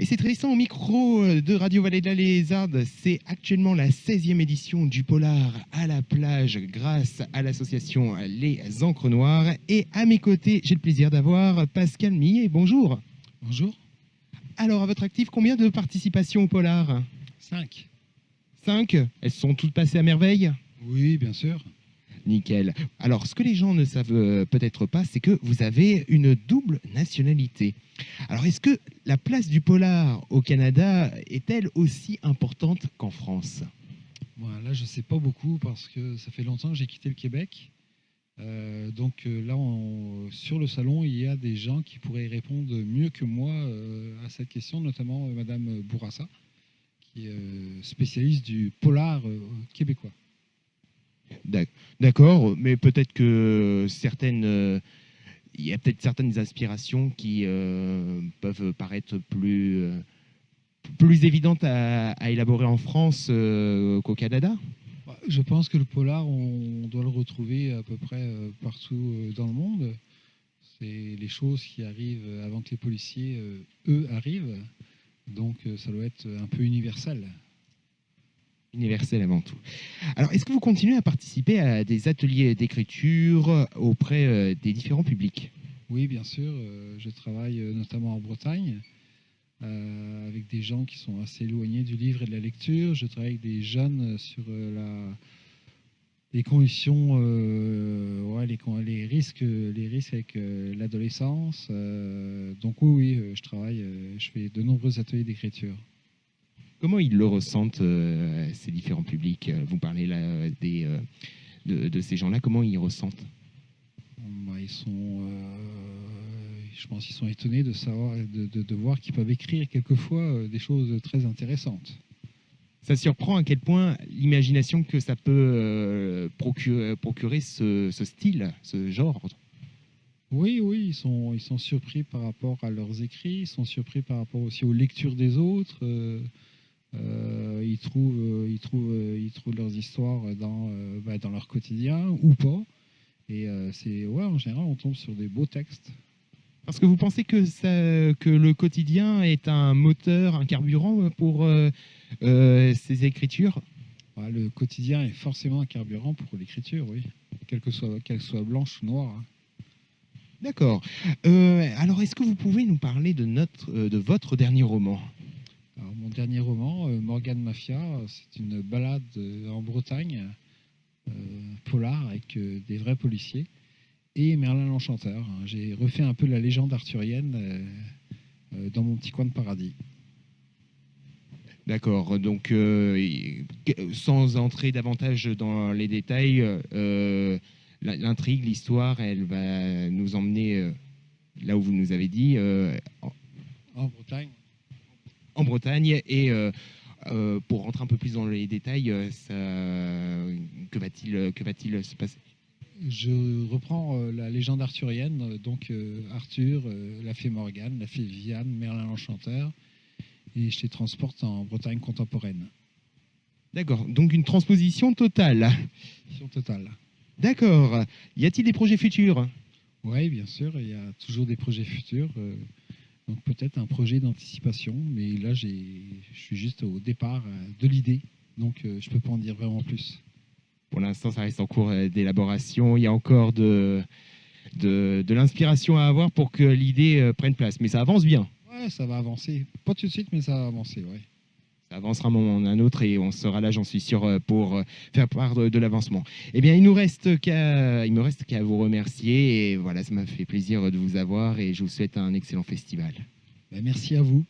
Et c'est Tristan au micro de Radio Vallée de la Lézarde. C'est actuellement la 16e édition du Polar à la plage grâce à l'association Les Encres Noires. Et à mes côtés, j'ai le plaisir d'avoir Pascal Millet. Bonjour. Bonjour. Alors, à votre actif, combien de participations au Polar? 5. 5. Elles sont toutes passées à merveille? Oui, bien sûr. Nickel. Alors, ce que les gens ne savent peut-être pas, c'est que vous avez une double nationalité. Alors, est-ce que la place du polar au Canada est-elle aussi importante qu'en France? Bon, là, je ne sais pas beaucoup parce que ça fait longtemps que j'ai quitté le Québec. Là, sur le salon, il y a des gens qui pourraient répondre mieux que moi à cette question, notamment Madame Bourassa, qui est spécialiste du polar québécois. D'accord, mais peut-être que il y a peut-être certaines inspirations qui peuvent paraître plus évidentes à élaborer en France qu'au Canada. Je pense que le polar, on doit le retrouver à peu près partout dans le monde. C'est les choses qui arrivent avant que les policiers, eux, arrivent. Donc ça doit être un peu universel. Universel avant tout. Alors, est-ce que vous continuez à participer à des ateliers d'écriture auprès des différents publics? Oui, bien sûr. Je travaille notamment en Bretagne avec des gens qui sont assez éloignés du livre et de la lecture. Je travaille avec des jeunes sur les conditions, les risques avec l'adolescence. Donc oui, je travaille, je fais de nombreux ateliers d'écriture. Comment ils le ressentent, ces différents publics? Vous parlez là de ces gens-là, comment ils ressentent? Je pense qu'ils sont étonnés de savoir, de voir qu'ils peuvent écrire quelquefois des choses très intéressantes. Ça surprend à quel point l'imagination que ça peut procurer ce style, ce genre. Oui, ils sont surpris par rapport à leurs écrits, ils sont surpris par rapport aussi aux lectures des autres. Ils trouvent leurs histoires dans leur quotidien ou pas. Et en général, on tombe sur des beaux textes. Parce que vous pensez que le quotidien est un moteur, un carburant pour ces écritures? Le quotidien est forcément un carburant pour l'écriture, oui. Qu'elle soit blanche ou noire. D'accord. Alors, est-ce que vous pouvez nous parler de votre dernier roman? Alors, mon dernier roman, Morgane Mafia, c'est une balade en Bretagne, polar, avec des vrais policiers, et Merlin l'Enchanteur. J'ai refait un peu la légende arthurienne dans mon petit coin de paradis. D'accord. Donc, sans entrer davantage dans les détails, l'intrigue, l'histoire, elle va nous emmener là où vous nous avez dit, en Bretagne. En Bretagne. Et pour rentrer un peu plus dans les détails, que va-t-il se passer? Je reprends la légende arthurienne, donc Arthur, la fée Morgane, la fée Viviane, Merlin l'Enchanteur, et je les transporte en Bretagne contemporaine. D'accord, donc une transposition totale. D'accord. Y a-t-il des projets futurs? Oui, bien sûr, il y a toujours des projets futurs. Donc peut-être un projet d'anticipation, mais là je suis juste au départ de l'idée, donc je ne peux pas en dire vraiment plus. Pour l'instant, ça reste en cours d'élaboration. Il y a encore de l'inspiration à avoir pour que l'idée prenne place. Mais ça avance bien. Ouais, ça va avancer. Pas tout de suite, mais ça va avancer, ouais. Ça avancera un moment ou un autre et on sera là, j'en suis sûr, pour faire part de l'avancement. Eh bien, il me reste qu'à vous remercier. Et voilà, ça m'a fait plaisir de vous avoir et je vous souhaite un excellent festival. Merci à vous.